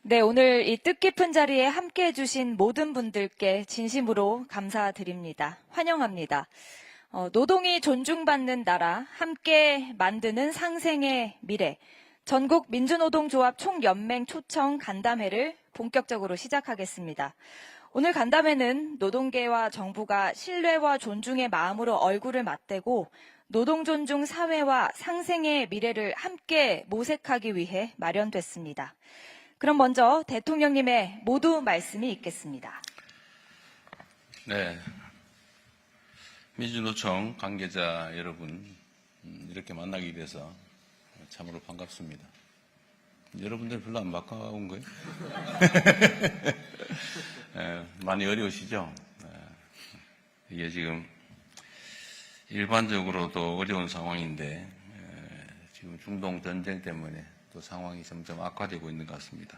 네, 오늘 이 뜻깊은 자리에 함께 해주신 모든 분들께 진심으로 감사드립니다. 환영합니다. 노동이 존중받는 나라, 함께 만드는 상생의 미래, 전국 민주노동조합 총연맹 초청 간담회를 본격적으로 시작하겠습니다. 오늘 간담회는 노동계와 정부가 신뢰와 존중의 마음으로 얼굴을 맞대고 노동존중 사회와 상생의 미래를 함께 모색하기 위해 마련됐습니다. 그럼 먼저 대통령님의 모두 말씀이 있겠습니다. 네, 민주노총 관계자 여러분, 이렇게 만나게 돼서 참으로 반갑습니다. 여러분들 별로 안 바꿔온 거예요? 많이 어려우시죠? 이게 지금 일반적으로도 어려운 상황인데 지금 중동 전쟁 때문에 또 상황이 점점 악화되고 있는 것 같습니다.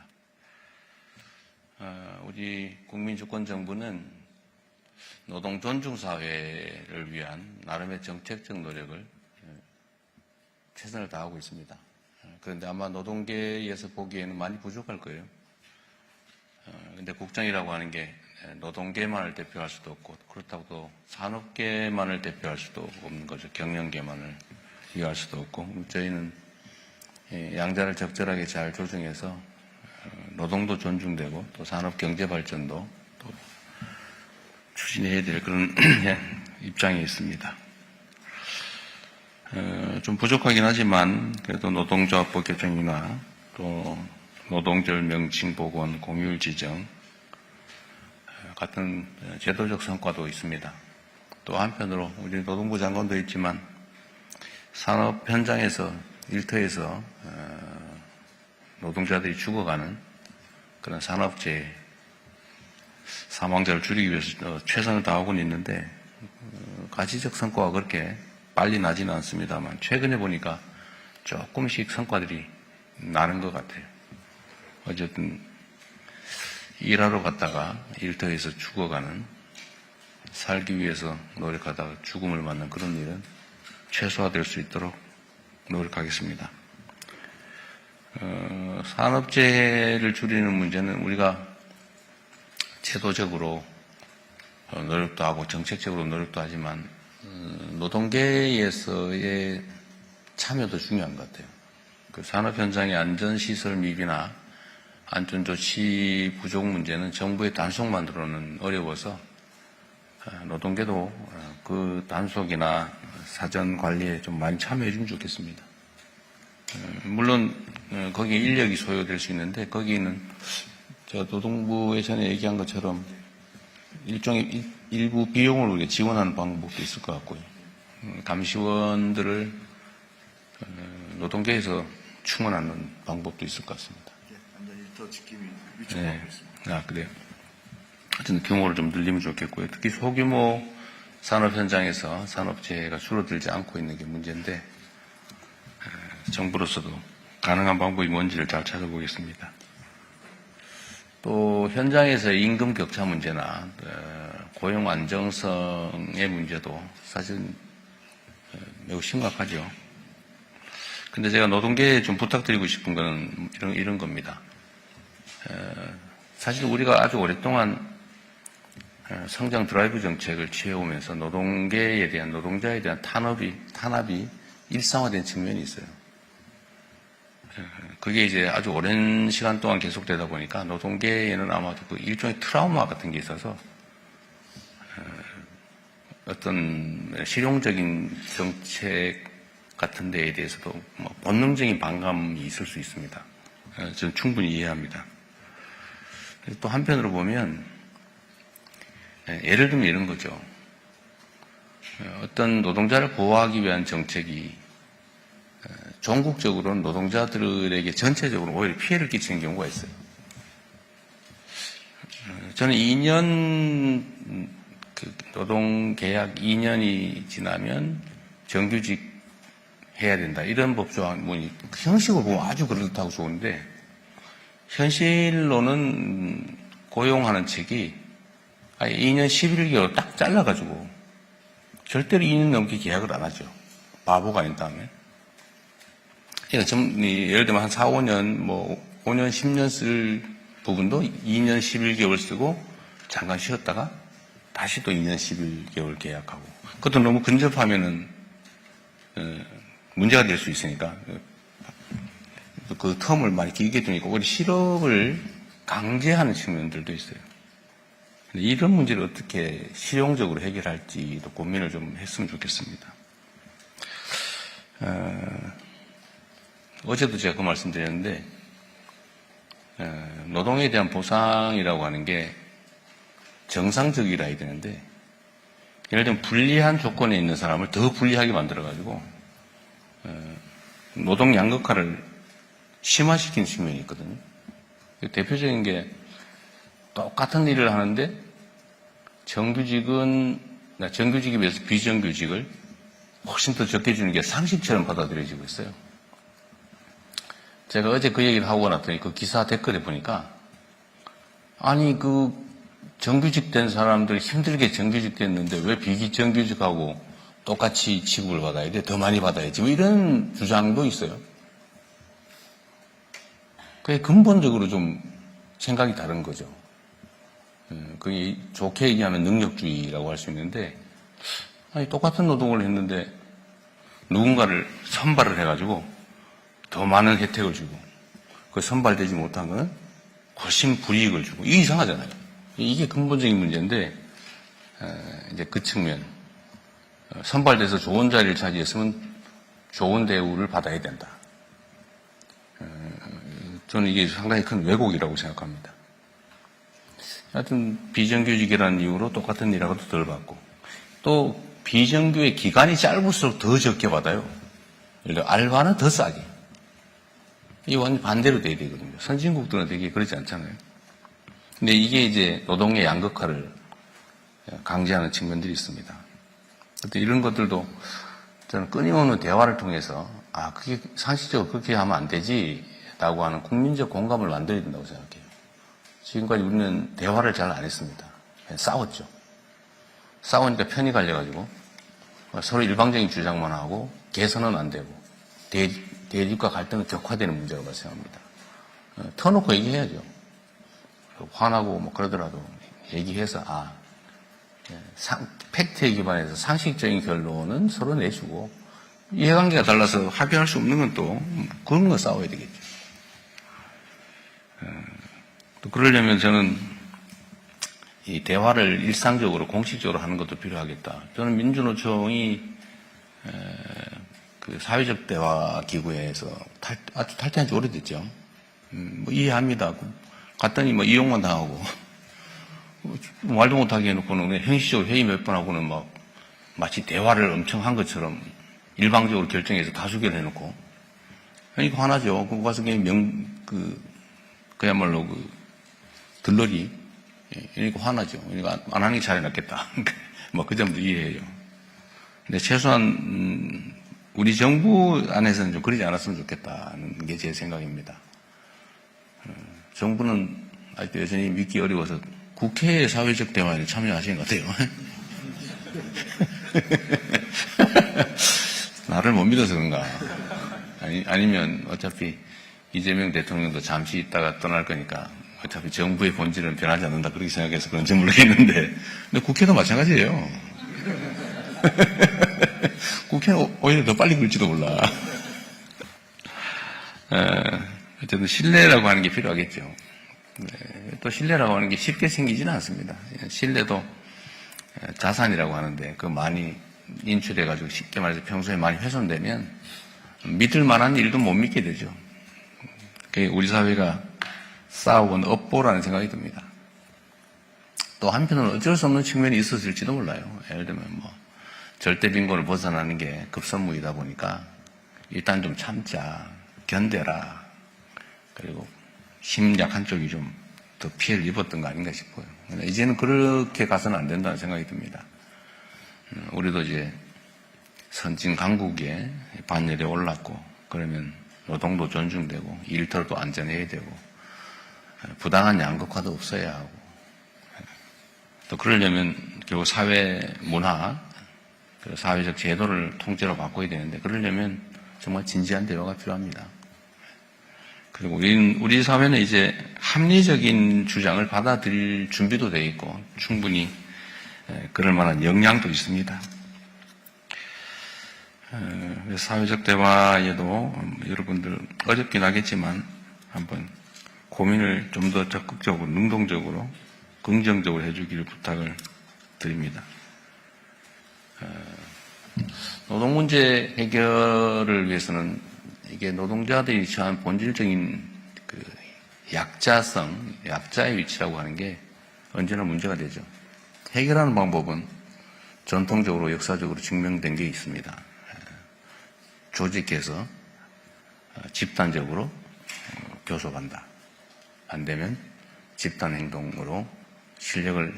우리 국민주권정부는 노동 존중 사회를 위한 나름의 정책적 노력을 최선을 다하고 있습니다. 그런데 아마 노동계에서 보기에는 많이 부족할 거예요. 근데 국정이라고 하는 게 노동계만을 대표할 수도 없고 그렇다고 또 산업계만을 대표할 수도 없는 거죠. 경영계만을 위할 수도 없고 저희는 양자를 적절하게 잘 조정해서 노동도 존중되고 또 산업 경제 발전도 또 추진해야 될 그런 입장에 있습니다. 좀 부족하긴 하지만 그래도 노동조합법 개정이나 또 노동절 명칭 복원, 공휴일 지정 같은 제도적 성과도 있습니다. 또 한편으로 우리 노동부 장관도 있지만 산업 현장에서 일터에서 노동자들이 죽어가는 그런 산업재해 사망자를 줄이기 위해서 최선을 다하고는 있는데 가시적 성과가 그렇게 빨리 나지는 않습니다만 최근에 보니까 조금씩 성과들이 나는 것 같아요. 어쨌든 일하러 갔다가 일터에서 죽어가는 살기 위해서 노력하다가 죽음을 맞는 그런 일은 최소화될 수 있도록 노력하겠습니다. 산업재해를 줄이는 문제는 우리가 제도적으로 노력도 하고 정책적으로 노력도 하지만 노동계에서의 참여도 중요한 것 같아요. 그 산업 현장의 안전시설 미비나 안전조치 부족 문제는 정부의 단속만으로는 어려워서 노동계도 그 단속이나 사전 관리에 좀 많이 참여해 주면 좋겠습니다. 물론 거기에 인력이 소요될 수 있는데 거기는 저 노동부에 전에 얘기한 것처럼 일종의 일부 비용을 우리가 지원하는 방법도 있을 것 같고요. 감시원들을 노동계에서 충원하는 방법도 있을 것 같습니다. 더 지킴이 요청하고 있습니다. 그래요. 하여튼 규모를 좀 늘리면 좋겠고요. 특히 소규모 산업 현장에서 산업재해가 줄어들지 않고 있는 게 문제인데 정부로서도 가능한 방법이 뭔지를 잘 찾아보겠습니다. 또 현장에서의 임금 격차 문제나 고용 안정성의 문제도 사실 매우 심각하죠. 근데 제가 노동계에 좀 부탁드리고 싶은 거는 이런 겁니다. 사실 우리가 아주 오랫동안 성장 드라이브 정책을 취해오면서 노동계에 대한 노동자에 대한 탄압이 일상화된 측면이 있어요. 그게 이제 아주 오랜 시간 동안 계속되다 보니까 노동계에는 아마도 그 일종의 트라우마 같은 게 있어서 어떤 실용적인 정책 같은 데에 대해서도 본능적인 반감이 있을 수 있습니다. 저는 충분히 이해합니다. 또 한편으로 보면 예를 들면 이런 거죠. 어떤 노동자를 보호하기 위한 정책이 전국적으로는 노동자들에게 전체적으로 오히려 피해를 끼치는 경우가 있어요. 저는 2년 노동계약 2년이 지나면 정규직 해야 된다. 이런 법조항이 형식으로 보면 아주 그렇다고 좋은데 현실로는 고용하는 측이 2년 11개월 딱 잘라가지고 절대로 2년 넘게 계약을 안 하죠. 바보가 아닌 다음에. 그러니까 예를 들면 한 4, 5년, 5년, 10년 쓸 부분도 2년 11개월 쓰고 잠깐 쉬었다가 다시 또 2년 11개월 계약하고 그것도 너무 근접하면은 문제가 될 수 있으니까 그 텀을 많이 길게 두니까 오히려 실업을 강제하는 측면들도 있어요. 이런 문제를 어떻게 실용적으로 해결할지도 고민을 좀 했으면 좋겠습니다. 어제도 제가 그 말씀 드렸는데 노동에 대한 보상이라고 하는 게 정상적이라 해야 되는데 예를 들면 불리한 조건에 있는 사람을 더 불리하게 만들어가지고 노동 양극화를 심화시키는 측면이 있거든요. 대표적인 게 똑같은 일을 하는데 정규직에 비해서 비정규직을 훨씬 더 적게 주는 게 상식처럼 받아들여지고 있어요. 제가 어제 그 얘기를 하고 났더니 그 기사 댓글에 보니까 아니 그 정규직 된 사람들 힘들게 정규직 됐는데 왜 비정규직하고 똑같이 취급을 받아야 돼? 더 많이 받아야지. 뭐 이런 주장도 있어요. 그게 근본적으로 좀 생각이 다른 거죠. 그게 좋게 얘기하면 능력주의라고 할 수 있는데 아니 똑같은 노동을 했는데 누군가를 선발을 해가지고 더 많은 혜택을 주고 그 선발되지 못한 거는 훨씬 불이익을 주고 이게 이상하잖아요. 이게 근본적인 문제인데 이제 그 측면 선발돼서 좋은 자리를 차지했으면 좋은 대우를 받아야 된다. 저는 이게 상당히 큰 왜곡이라고 생각합니다. 하여튼 비정규직이라는 이유로 똑같은 일하고도 덜 받고 또 비정규의 기간이 짧을수록 더 적게 받아요. 예를 들어 알바는 더 싸게. 이게 완전 반대로 돼야 되거든요. 선진국들은 되게 그렇지 않잖아요. 근데 이게 이제 노동의 양극화를 강제하는 측면들이 있습니다. 이런 것들도 저는 끊임없는 대화를 통해서 그게 상식적으로 그렇게 하면 안 되지라고 하는 국민적 공감을 만들어야 된다고 생각해요. 지금까지 우리는 대화를 잘 안 했습니다. 그냥 싸웠죠. 싸우니까 편이 갈려가지고 서로 일방적인 주장만 하고 개선은 안 되고 대립과 갈등은 격화되는 문제라고 발생합니다. 터놓고 얘기해야죠. 화나고 뭐 그러더라도 얘기해서 팩트에 기반해서 상식적인 결론은 서로 내주고 이해관계가 달라서 합의할 수 없는 건 또 그런 거 싸워야 되겠죠. 또 그러려면 저는 이 대화를 일상적으로 공식적으로 하는 것도 필요하겠다. 저는 민주노총이 그 사회적 대화 기구에서 아주 탈퇴한 지 오래됐죠. 뭐 이해합니다. 갔더니 뭐 이용만 당하고 말도 못하게 해놓고는 형식적으로 회의 몇 번 하고는 막 마치 대화를 엄청 한 것처럼 일방적으로 결정해서 다수결 해놓고 그러니까 화나죠. 그거 가서 그냥 그야말로 들러리 그러니까 화나죠. 그러니까 안 하는 게 차라리 낫겠다. 뭐 그 점도 이해해요. 근데 최소한 우리 정부 안에서는 좀 그러지 않았으면 좋겠다는 게 제 생각입니다. 정부는 아직도 여전히 믿기 어려워서 국회의 사회적 대화에 참여하시는 것 같아요. 나를 못 믿어서 그런가. 아니면 어차피 이재명 대통령도 잠시 있다가 떠날 거니까 어차피 정부의 본질은 변하지 않는다 그렇게 생각해서 그런지 모르겠는데 근데 국회도 마찬가지예요. 국회는 오히려 더 빨리 굴지도 몰라. 어쨌든 신뢰라고 하는 게 필요하겠죠. 또 신뢰라고 하는 게 쉽게 생기지는 않습니다. 신뢰도 자산이라고 하는데 그 많이 인출해가지고 쉽게 말해서 평소에 많이 훼손되면 믿을 만한 일도 못 믿게 되죠. 그게 우리 사회가 싸우고 업보라는 생각이 듭니다. 또 한편으로는 어쩔 수 없는 측면이 있었을지도 몰라요. 예를 들면 절대 빈곤을 벗어나는 게 급선무이다 보니까 일단 좀 참자, 견뎌라. 그리고 힘 약한 쪽이 좀 더 피해를 입었던 거 아닌가 싶어요. 이제는 그렇게 가서는 안 된다는 생각이 듭니다. 우리도 이제 선진 강국에 반열에 올랐고 그러면 노동도 존중되고 일터도 안전해야 되고 부당한 양극화도 없어야 하고 또 그러려면 결국 사회 문화 사회적 제도를 통째로 바꿔야 되는데 그러려면 정말 진지한 대화가 필요합니다. 그리고 우리 사회는 이제 합리적인 주장을 받아들일 준비도 돼 있고 충분히 그럴 만한 역량도 있습니다. 사회적 대화에도 여러분들 어렵긴 하겠지만 한번 고민을 좀 더 적극적으로, 능동적으로, 긍정적으로 해주기를 부탁을 드립니다. 노동 문제 해결을 위해서는 이게 노동자들이 처한 본질적인 그 약자의 위치라고 하는 게 언제나 문제가 되죠. 해결하는 방법은 전통적으로 역사적으로 증명된 게 있습니다. 조직해서 집단적으로 교섭한다. 안 되면 집단 행동으로 실력을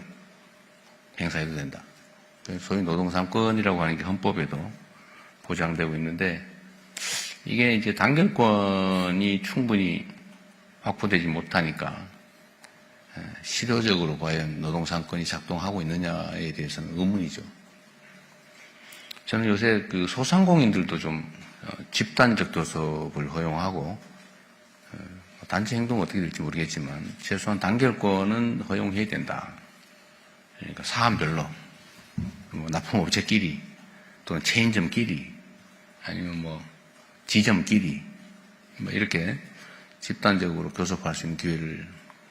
행사해도 된다. 소위 노동삼권이라고 하는 게 헌법에도 보장되고 있는데 이게 이제 단결권이 충분히 확보되지 못하니까 실효적으로 과연 노동삼권이 작동하고 있느냐에 대해서는 의문이죠. 저는 요새 그 소상공인들도 좀 집단적 교섭을 허용하고 단체 행동은 어떻게 될지 모르겠지만 최소한 단결권은 허용해야 된다. 그러니까 사안별로 납품업체끼리 또는 체인점끼리 아니면 뭐 지점끼리 뭐 이렇게 집단적으로 교섭할 수 있는 기회를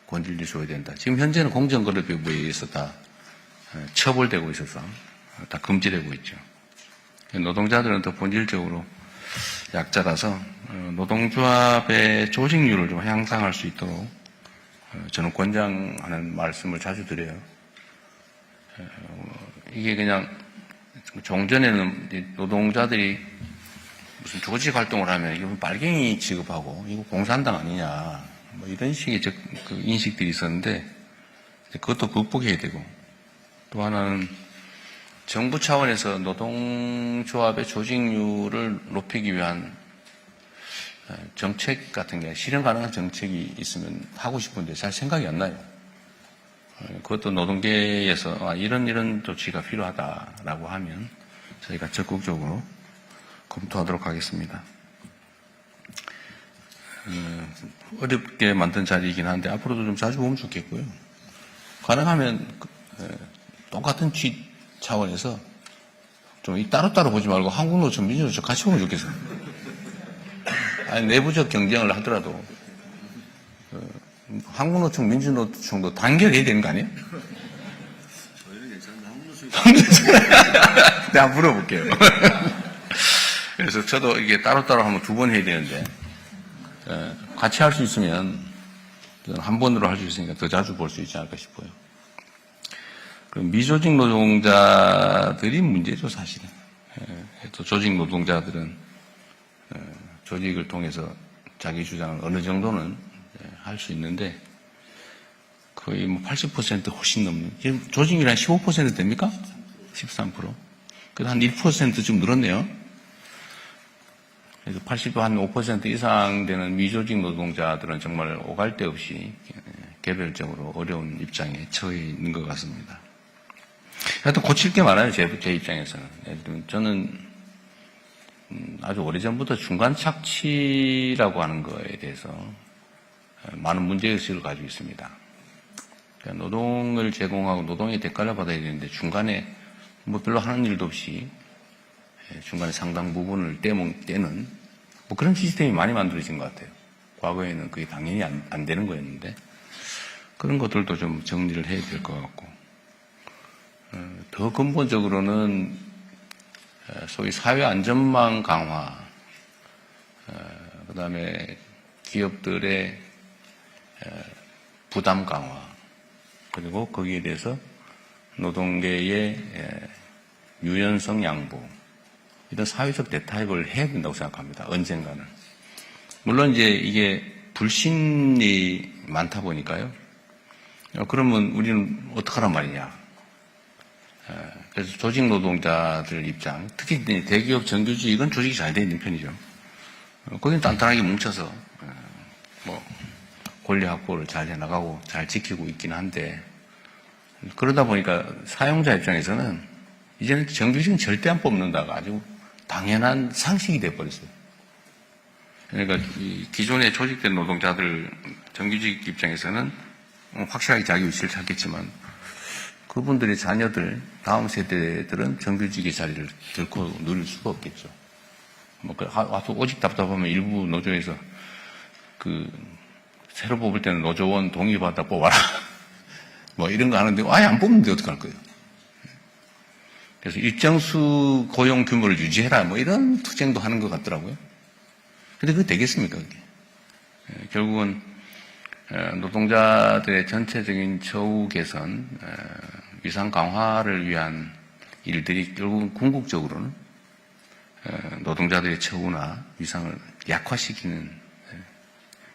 권질러 줘야 된다. 지금 현재는 공정거래법에 의해서 다 처벌되고 있어서 다 금지되고 있죠. 노동자들은 더 본질적으로 약자라서 노동조합의 조직률을 좀 향상할 수 있도록 저는 권장하는 말씀을 자주 드려요. 이게 그냥 종전에는 노동자들이 무슨 조직 활동을 하면 이거 빨갱이 취급하고 이거 공산당 아니냐 뭐 이런 식의 그 인식들이 있었는데 그것도 극복해야 되고 또 하나는 정부 차원에서 노동조합의 조직률을 높이기 위한 정책 같은 게 실현 가능한 정책이 있으면 하고 싶은데 잘 생각이 안 나요. 그것도 노동계에서 이런 조치가 필요하다라고 하면 저희가 적극적으로 검토하도록 하겠습니다. 어렵게 만든 자리이긴 한데 앞으로도 좀 자주 보면 좋겠고요. 가능하면 똑같은 취 차원에서 좀 따로따로 보지 말고 한국노총, 민주노총 같이 보면 좋겠어요. 아니, 내부적 경쟁을 하더라도 한국노총, 민주노총도 단결해야 되는 거 아니에요? 저희는 괜찮은데 내가 물어볼게요. 그래서 저도 이게 따로따로 하면 2번 해야 되는데 같이 할 수 있으면 한 번으로 할 수 있으니까 더 자주 볼 수 있지 않을까 싶어요. 미조직 노동자들이 문제죠, 사실은. 또 조직 노동자들은 조직을 통해서 자기 주장을 어느 정도는 할 수 있는데 거의 뭐 80% 훨씬 넘는. 지금 조직률이 한 15% 됩니까? 13%. 그래도 한 1%좀 늘었네요. 그래서 85% 이상 되는 미조직 노동자들은 정말 오갈 데 없이 개별적으로 어려운 입장에 처해 있는 것 같습니다. 하여튼 고칠 게 많아요, 제 입장에서는. 저는 아주 오래전부터 중간 착취라고 하는 거에 대해서 많은 문제의식을 가지고 있습니다. 그러니까 노동을 제공하고 노동의 대가를 받아야 되는데 중간에 뭐 별로 하는 일도 없이 중간에 상당 부분을 떼는 뭐 그런 시스템이 많이 만들어진 것 같아요. 과거에는 그게 당연히 안 되는 거였는데 그런 것들도 좀 정리를 해야 될 것 같고 더 근본적으로는 소위 사회 안전망 강화, 그 다음에 기업들의 부담 강화, 그리고 거기에 대해서 노동계의 유연성 양보, 이런 사회적 대타협을 해야 된다고 생각합니다. 언젠가는. 물론 이제 이게 불신이 많다 보니까요. 그러면 우리는 어떡하란 말이냐. 그래서 조직 노동자들 입장, 특히 대기업 정규직 이건 조직이 잘 되어 있는 편이죠. 거기는 단단하게 뭉쳐서 뭐 권리 확보를 잘 해나가고 잘 지키고 있긴 한데 그러다 보니까 사용자 입장에서는 이제는 정규직은 절대 안 뽑는다가 아주 당연한 상식이 돼버렸어요. 그러니까 이 기존에 조직된 노동자들 정규직 입장에서는 확실하게 자기 위치를 찾겠지만 그분들의 자녀들, 다음 세대들은 정규직의 자리를 결코 누릴 수가 없겠죠. 와서 오직 답답하면 일부 노조에서 새로 뽑을 때는 노조원 동의받아 뽑아라. 이런 거 하는데 아예 안 뽑는데 어떡할 거예요. 그래서 일정수 고용 규모를 유지해라. 이런 투쟁도 하는 것 같더라고요. 근데 그게 되겠습니까, 그게? 결국은, 노동자들의 전체적인 처우 개선, 위상 강화를 위한 일들이 결국은 궁극적으로는, 노동자들의 처우나 위상을 약화시키는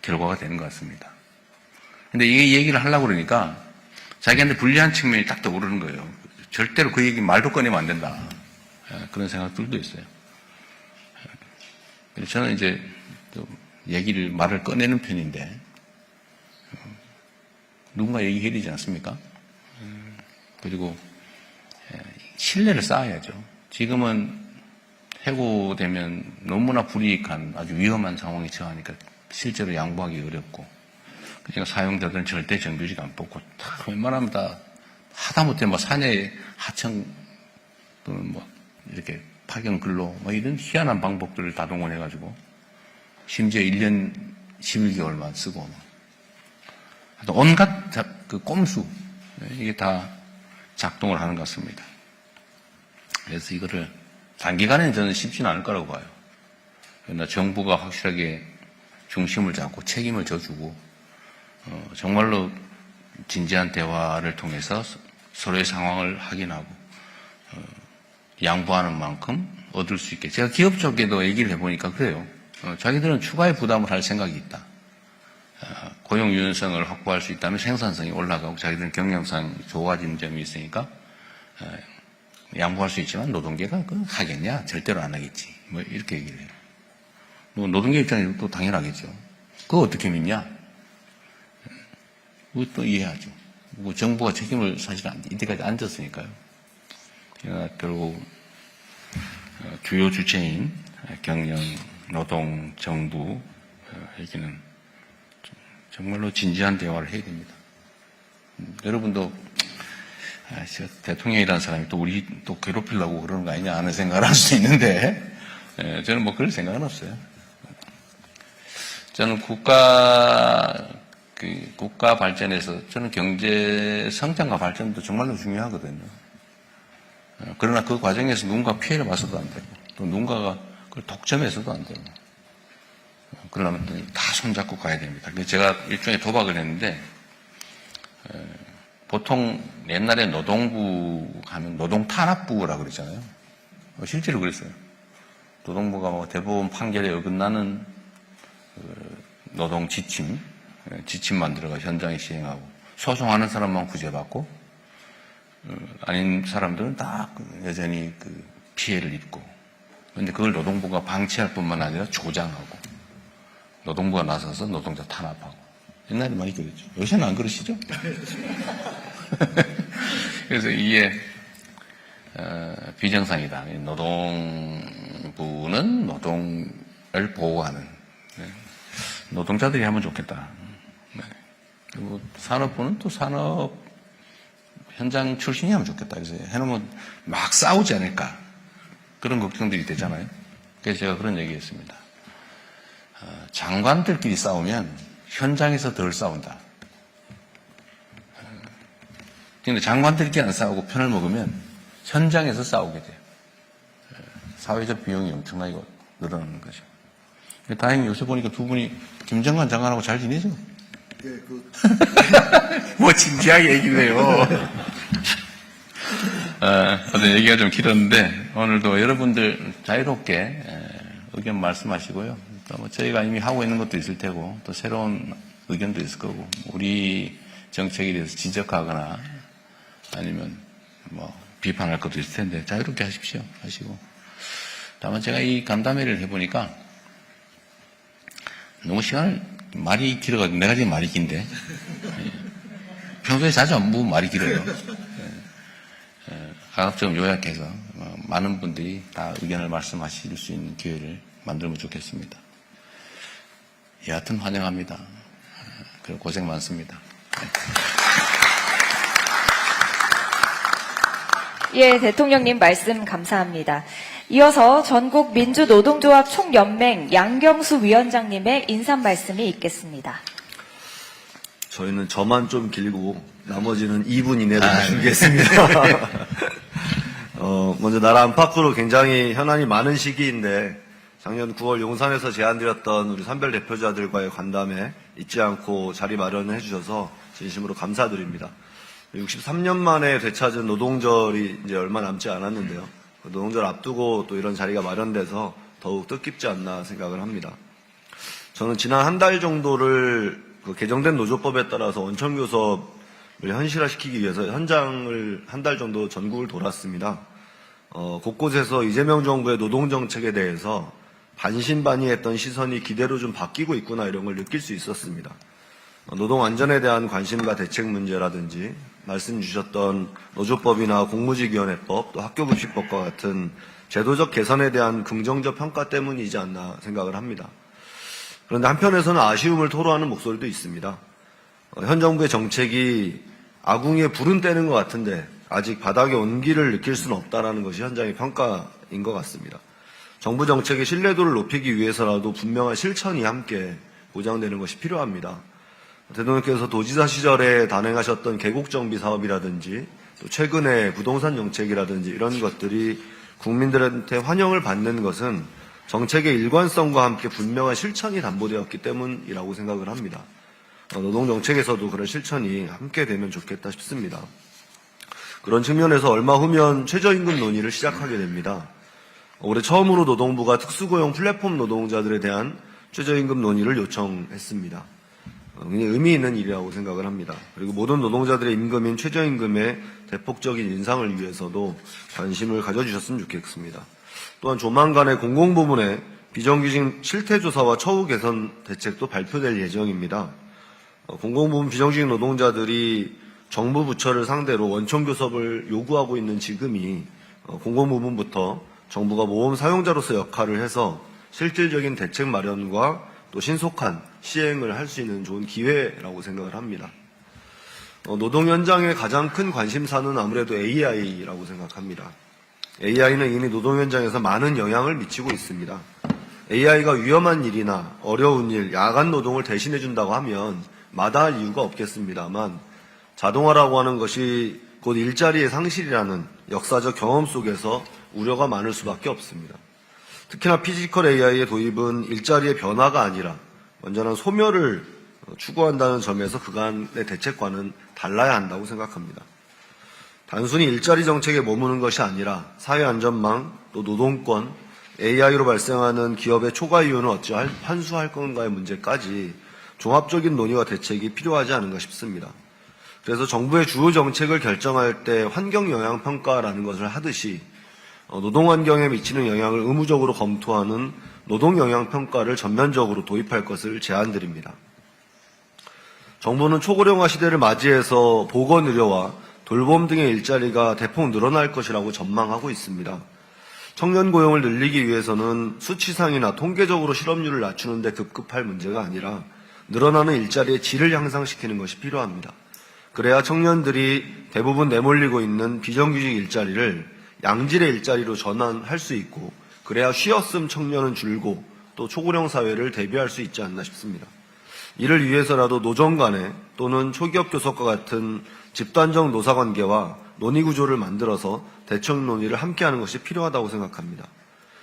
결과가 되는 것 같습니다. 근데 이 얘기를 하려고 그러니까 자기한테 불리한 측면이 딱 떠오르는 거예요. 절대로 그 얘기 말도 꺼내면 안 된다. 그런 생각들도 있어요. 저는 이제 말을 꺼내는 편인데, 누군가 얘기해야 되지 않습니까? 그리고 신뢰를 쌓아야죠. 지금은 해고되면 너무나 불이익한 아주 위험한 상황에 처하니까 실제로 양보하기 어렵고, 그러니까 사용자들은 절대 정규직 안 뽑고, 웬만하면 다 하다못해 사내 하청 또는 이렇게 파견 근로 이런 희한한 방법들을 다 동원해가지고 심지어 1년 11개월만 쓰고 온갖 그 꼼수 이게 다 작동을 하는 것 같습니다. 그래서 이거를 단기간에는 저는 쉽지는 않을 거라고 봐요. 그러나 정부가 확실하게 중심을 잡고 책임을 져주고 정말로 진지한 대화를 통해서 서로의 상황을 확인하고 양보하는 만큼 얻을 수 있게. 제가 기업 쪽에도 얘기를 해보니까 그래요. 자기들은 추가의 부담을 할 생각이 있다. 고용 유연성을 확보할 수 있다면 생산성이 올라가고 자기들은 경영상 좋아지는 점이 있으니까 양보할 수 있지만 노동계가 하겠냐? 절대로 안 하겠지. 이렇게 얘기를 해요. 노동계 입장에서 또 당연하겠죠. 그거 어떻게 믿냐? 그것도 이해하죠. 정부가 책임을 사실 이때까지 안 졌으니까요. 결국 주요 주체인 경영, 노동, 정부 얘기는 정말로 진지한 대화를 해야 됩니다. 여러분도 대통령이라는 사람이 또 우리 또 괴롭히려고 그러는 거 아니냐 하는 생각을 할 수 있는데 저는 그럴 생각은 없어요. 저는 국가 발전에서 저는 경제 성장과 발전도 정말로 중요하거든요. 그러나 그 과정에서 누군가 피해를 봐서도 안 되고 또 누군가가 그걸 독점해서도 안 되고 그러려면 다 손잡고 가야 됩니다. 그래서 제가 일종의 도박을 했는데 보통 옛날에 노동부 하면 노동탄압부라고 그랬잖아요. 실제로 그랬어요. 노동부가 대법원 판결에 어긋나는 노동 지침 만들어가 현장에 시행하고 소송하는 사람만 구제받고 아닌 사람들은 다 여전히 피해를 입고 그런데 그걸 노동부가 방치할 뿐만 아니라 조장하고 노동부가 나서서 노동자 탄압하고 옛날에 많이 그랬죠. 요새는 안 그러시죠? 그래서 이게 비정상이다. 노동부는 노동을 보호하는 노동자들이 하면 좋겠다. 그리고 산업부는 또 산업 현장 출신이 하면 좋겠다. 그래서 해놓으면 막 싸우지 않을까. 그런 걱정들이 되잖아요. 그래서 제가 그런 얘기 했습니다. 장관들끼리 싸우면 현장에서 덜 싸운다. 근데 장관들끼리 안 싸우고 편을 먹으면 현장에서 싸우게 돼요. 사회적 비용이 엄청나게 늘어나는 거죠. 다행히 요새 보니까 두 분이 김정관 장관하고 잘 지내죠? 예, 뭐 진지하게 얘기를 해요. 어제 얘기가 좀 길었는데 오늘도 여러분들 자유롭게 의견 말씀하시고요. 또 저희가 이미 하고 있는 것도 있을 테고 또 새로운 의견도 있을 거고 우리 정책에 대해서 지적하거나 아니면 비판할 것도 있을 텐데 자유롭게 하십시오. 하시고 다만 제가 이 간담회를 해보니까 너무 말이 길어가지고 내가 지금 말이 긴데 평소에 자주 안 보면 말이 길어요. 가급적 요약해서 많은 분들이 다 의견을 말씀하실 수 있는 기회를 만들면 좋겠습니다. 여하튼 환영합니다. 그리고 고생 많습니다. 예, 대통령님 말씀 감사합니다. 이어서 전국 민주노동조합 총연맹 양경수 위원장님의 인사 말씀이 있겠습니다. 저희는 저만 좀 길고 나머지는 2분 이내로 줄이겠습니다. 먼저 나라 안팎으로 굉장히 현안이 많은 시기인데 작년 9월 용산에서 제안드렸던 우리 산별 대표자들과의 간담회 잊지 않고 자리 마련을 해주셔서 진심으로 감사드립니다. 63년 만에 되찾은 노동절이 이제 얼마 남지 않았는데요. 그 노동절 앞두고 또 이런 자리가 마련돼서 더욱 뜻깊지 않나 생각을 합니다. 저는 지난 한 달 정도를 그 개정된 노조법에 따라서 원천교섭을 현실화시키기 위해서 현장을 한 달 정도 전국을 돌았습니다. 곳곳에서 이재명 정부의 노동정책에 대해서 반신반의했던 시선이 기대로 좀 바뀌고 있구나 이런 걸 느낄 수 있었습니다. 노동 안전에 대한 관심과 대책 문제라든지 말씀 주셨던 노조법이나 공무직위원회법 또 학교급식법과 같은 제도적 개선에 대한 긍정적 평가 때문이지 않나 생각을 합니다. 그런데 한편에서는 아쉬움을 토로하는 목소리도 있습니다. 현 정부의 정책이 아궁이에 불은 떼는 것 같은데 아직 바닥의 온기를 느낄 수는 없다는 것이 현장의 평가인 것 같습니다. 정부 정책의 신뢰도를 높이기 위해서라도 분명한 실천이 함께 보장되는 것이 필요합니다. 대통령께서 도지사 시절에 단행하셨던 계곡정비 사업이라든지 또 최근에 부동산 정책이라든지 이런 것들이 국민들한테 환영을 받는 것은 정책의 일관성과 함께 분명한 실천이 담보되었기 때문이라고 생각을 합니다. 노동정책에서도 그런 실천이 함께 되면 좋겠다 싶습니다. 그런 측면에서 얼마 후면 최저임금 논의를 시작하게 됩니다. 올해 처음으로 노동부가 특수고용 플랫폼 노동자들에 대한 최저임금 논의를 요청했습니다. 굉장히 의미 있는 일이라고 생각을 합니다. 그리고 모든 노동자들의 임금인 최저임금의 대폭적인 인상을 위해서도 관심을 가져주셨으면 좋겠습니다. 또한 조만간에 공공부문의 비정규직 실태조사와 처우 개선 대책도 발표될 예정입니다. 공공부문 비정규직 노동자들이 정부 부처를 상대로 원천교섭을 요구하고 있는 지금이 공공부문부터 정부가 모험 사용자로서 역할을 해서 실질적인 대책 마련과 또 신속한 시행을 할 수 있는 좋은 기회라고 생각을 합니다. 노동 현장의 가장 큰 관심사는 아무래도 AI라고 생각합니다. AI는 이미 노동 현장에서 많은 영향을 미치고 있습니다. AI가 위험한 일이나 어려운 일, 야간 노동을 대신해 준다고 하면 마다할 이유가 없겠습니다만 자동화라고 하는 것이 곧 일자리의 상실이라는 역사적 경험 속에서 우려가 많을 수밖에 없습니다. 특히나 피지컬 AI의 도입은 일자리의 변화가 아니라 완전한 소멸을 추구한다는 점에서 그간의 대책과는 달라야 한다고 생각합니다. 단순히 일자리 정책에 머무는 것이 아니라 사회안전망, 또 노동권, AI로 발생하는 기업의 초과 이윤을 어찌 환수할 건가의 문제까지 종합적인 논의와 대책이 필요하지 않은가 싶습니다. 그래서 정부의 주요 정책을 결정할 때 환경영향평가라는 것을 하듯이 노동환경에 미치는 영향을 의무적으로 검토하는 노동영향평가를 전면적으로 도입할 것을 제안드립니다. 정부는 초고령화 시대를 맞이해서 보건의료와 돌봄 등의 일자리가 대폭 늘어날 것이라고 전망하고 있습니다. 청년 고용을 늘리기 위해서는 수치상이나 통계적으로 실업률을 낮추는 데 급급할 문제가 아니라 늘어나는 일자리의 질을 향상시키는 것이 필요합니다. 그래야 청년들이 대부분 내몰리고 있는 비정규직 일자리를 양질의 일자리로 전환할 수 있고 그래야 쉬었음 청년은 줄고 또 초고령 사회를 대비할 수 있지 않나 싶습니다. 이를 위해서라도 노정 간에 또는 초기업 교섭과 같은 집단적 노사관계와 논의구조를 만들어서 대책 논의를 함께하는 것이 필요하다고 생각합니다.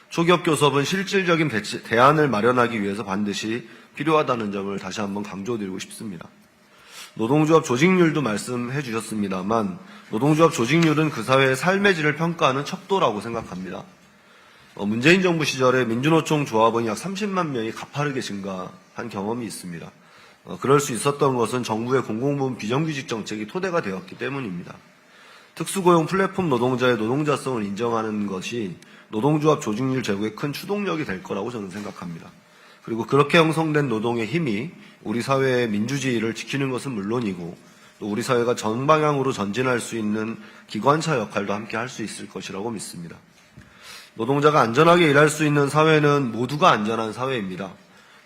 초기업 교섭은 실질적인 대안을 마련하기 위해서 반드시 필요하다는 점을 다시 한번 강조드리고 싶습니다. 노동조합 조직률도 말씀해 주셨습니다만 노동조합 조직률은 그 사회의 삶의 질을 평가하는 척도라고 생각합니다. 문재인 정부 시절에 민주노총 조합원이 약 30만 명이 가파르게 증가한 경험이 있습니다. 그럴 수 있었던 것은 정부의 공공부문 비정규직 정책이 토대가 되었기 때문입니다. 특수고용 플랫폼 노동자의 노동자성을 인정하는 것이 노동조합 조직률 제고에 큰 추동력이 될 거라고 저는 생각합니다. 그리고 그렇게 형성된 노동의 힘이 우리 사회의 민주주의를 지키는 것은 물론이고 또 우리 사회가 전방향으로 전진할 수 있는 기관차 역할도 함께 할 수 있을 것이라고 믿습니다. 노동자가 안전하게 일할 수 있는 사회는 모두가 안전한 사회입니다.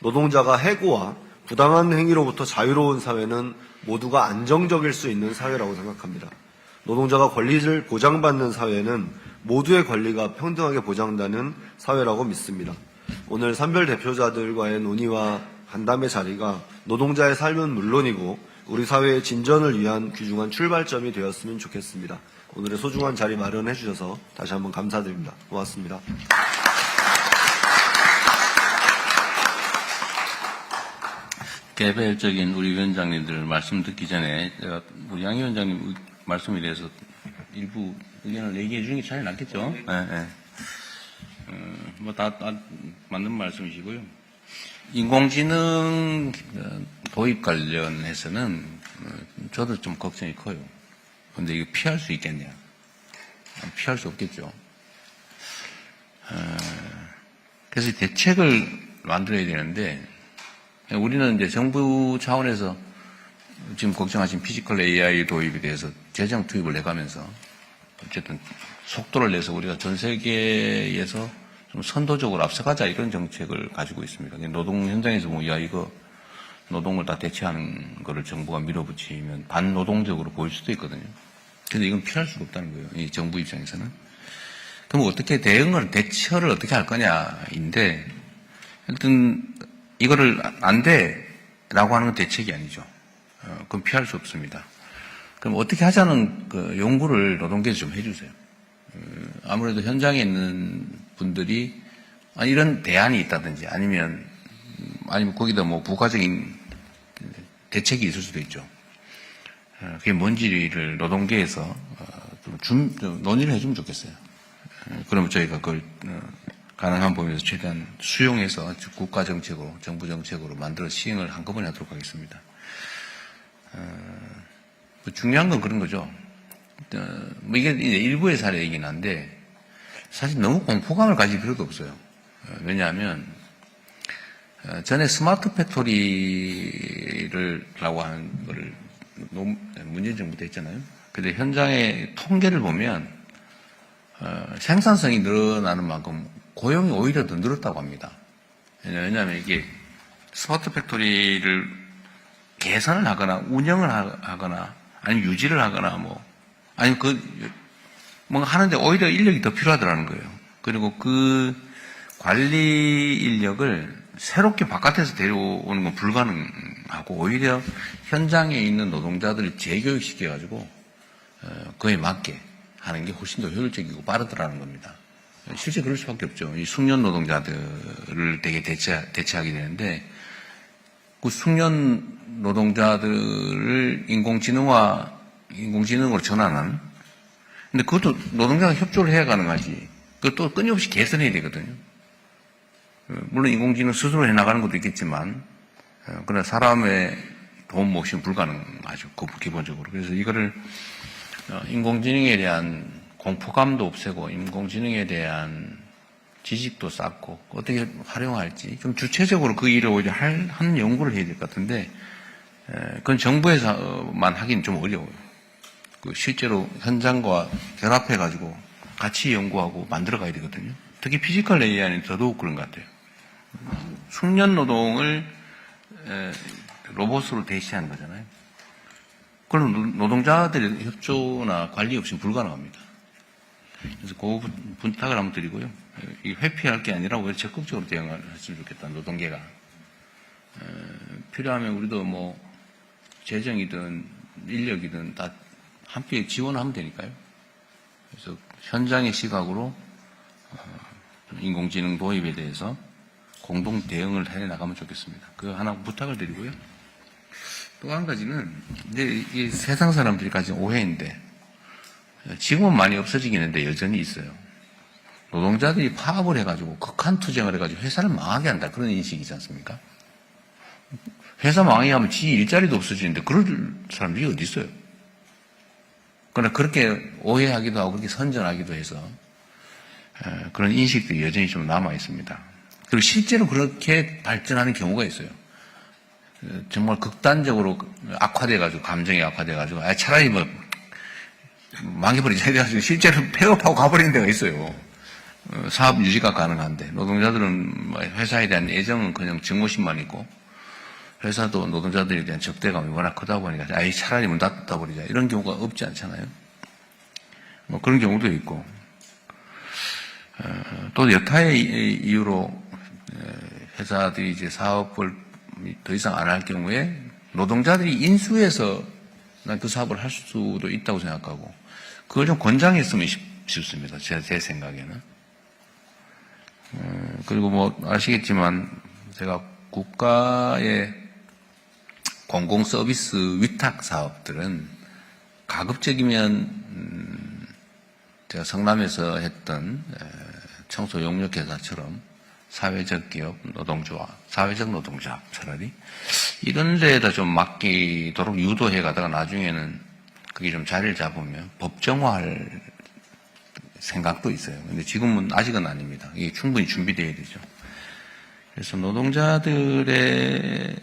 노동자가 해고와 부당한 행위로부터 자유로운 사회는 모두가 안정적일 수 있는 사회라고 생각합니다. 노동자가 권리를 보장받는 사회는 모두의 권리가 평등하게 보장되는 사회라고 믿습니다. 오늘 산별 대표자들과의 논의와 간담회 자리가 노동자의 삶은 물론이고 우리 사회의 진전을 위한 귀중한 출발점이 되었으면 좋겠습니다. 오늘의 소중한 자리 마련해 주셔서 다시 한번 감사드립니다. 고맙습니다. 개별적인 우리 위원장님들 말씀 듣기 전에 제가 우리 양 위원장님 말씀에 대해서 일부 의견을 얘기해 주는 게 차이 낫겠죠? 네. 다 맞는 말씀이시고요. 인공지능 도입 관련해서는 저도 좀 걱정이 커요. 근데 이거 피할 수 있겠냐? 피할 수 없겠죠. 그래서 대책을 만들어야 되는데, 우리는 이제 정부 차원에서 지금 걱정하신 피지컬 AI 도입에 대해서 재정 투입을 해가면서 어쨌든 속도를 내서 우리가 전 세계에서 좀 선도적으로 앞서가자 이런 정책을 가지고 있습니다. 노동 현장에서 뭐, 야, 이거 노동을 다 대체하는 거를 정부가 밀어붙이면 반노동적으로 보일 수도 있거든요. 근데 이건 피할 수가 없다는 거예요. 이 정부 입장에서는. 그럼 어떻게 대처를 어떻게 할 거냐인데, 하여튼, 이거를 안 돼! 라고 하는 건 대책이 아니죠. 그건 피할 수 없습니다. 그럼 어떻게 하자는 그 연구를 노동계에서 좀 해주세요. 아무래도 현장에 있는 분들이 이런 대안이 있다든지 아니면 거기다 뭐 부가적인 대책이 있을 수도 있죠. 그게 뭔지를 노동계에서 좀 논의를 해주면 좋겠어요. 그러면 저희가 그걸 가능한 범위에서 최대한 수용해서 국가 정책으로, 정부 정책으로 만들어 시행을 한꺼번에 하도록 하겠습니다. 중요한 건 그런 거죠. 이게 이제 일부의 사례이긴 한데, 사실 너무 공포감을 가질 필요도 없어요. 왜냐하면, 전에 스마트 팩토리를 라고 하는 거를 문재인 정부 때 했잖아요. 근데 현장의 통계를 보면, 생산성이 늘어나는 만큼 고용이 오히려 더 늘었다고 합니다. 왜냐하면 이게 스마트 팩토리를 개선을 하거나 운영을 하거나 아니면 유지를 하거나 아니면 뭔가 하는데 오히려 인력이 더 필요하더라는 거예요. 그리고 그 관리 인력을 새롭게 바깥에서 데려오는 건 불가능하고 오히려 현장에 있는 노동자들을 재교육시켜가지고 그에 맞게 하는 게 훨씬 더 효율적이고 빠르더라는 겁니다. 실제 그럴 수밖에 없죠. 이 숙련 노동자들을 되게 대체하게 되는데 그 숙련 노동자들을 인공지능으로 전환하는 근데 그것도 노동자가 협조를 해야 가능하지. 그것도 끊임없이 개선해야 되거든요. 물론 인공지능 스스로 해나가는 것도 있겠지만 그러나 사람의 도움 없이는 불가능하죠. 기본적으로. 그래서 이거를 인공지능에 대한 공포감도 없애고 인공지능에 대한 지식도 쌓고 어떻게 활용할지 좀 주체적으로 그 일을 오히려 하는 연구를 해야 될 것 같은데 그건 정부에서만 하기는 좀 어려워요. 실제로 현장과 결합해가지고 같이 연구하고 만들어가야 되거든요. 특히 피지컬 AI는 더더욱 그런 것 같아요. 숙련 노동을 로봇으로 대체하는 거잖아요. 그럼 노동자들의 협조나 관리 없이는 불가능합니다. 그래서 그 부탁을 한번 드리고요. 회피할 게 아니라 오히려 적극적으로 대응을 했으면 좋겠다. 노동계가. 필요하면 우리도 뭐 재정이든 인력이든 다 함께 지원하면 되니까요. 그래서 현장의 시각으로 인공지능 도입에 대해서 공동 대응을 해 나가면 좋겠습니다. 그 하나 부탁을 드리고요. 또 한 가지는 이제 이 세상 사람들이 가진 오해인데 지금은 많이 없어지긴 했는데 여전히 있어요. 노동자들이 파업을 해가지고 극한 투쟁을 해가지고 회사를 망하게 한다. 그런 인식이지 않습니까? 회사 망하게 하면 지 일자리도 없어지는데 그럴 사람들이 어디 있어요? 그러나 그렇게 오해하기도 하고 그렇게 선전하기도 해서 그런 인식들이 여전히 좀 남아 있습니다. 그리고 실제로 그렇게 발전하는 경우가 있어요. 정말 극단적으로 악화돼가지고 감정이 악화돼가지고 차라리 뭐 망해버리자 해가지고 실제로 폐업하고 가버리는 데가 있어요. 사업 유지가 가능한데 노동자들은 뭐 회사에 대한 애정은 그냥 증오심만 있고 회사도 노동자들에 대한 적대감이 워낙 크다 보니까 아예 차라리 문 닫다 버리자 이런 경우가 없지 않잖아요. 뭐 그런 경우도 있고 또 여타의 이유로 회사들이 이제 사업을 더 이상 안 할 경우에 노동자들이 인수해서 난 그 사업을 할 수도 있다고 생각하고 그걸 좀 권장했으면 싶습니다. 제 생각에는. 그리고 뭐 아시겠지만 제가 국가의 공공 서비스 위탁 사업들은 가급적이면 제가 성남에서 했던 청소용역회사처럼 사회적 기업 노동조합, 사회적 노동조합 차라리 이런 데에다 좀 맡기도록 유도해 가다가 나중에는 그게 좀 자리를 잡으면 법정화할 생각도 있어요. 근데 지금은 아직은 아닙니다. 이게 충분히 준비되어야 되죠. 그래서 노동자들의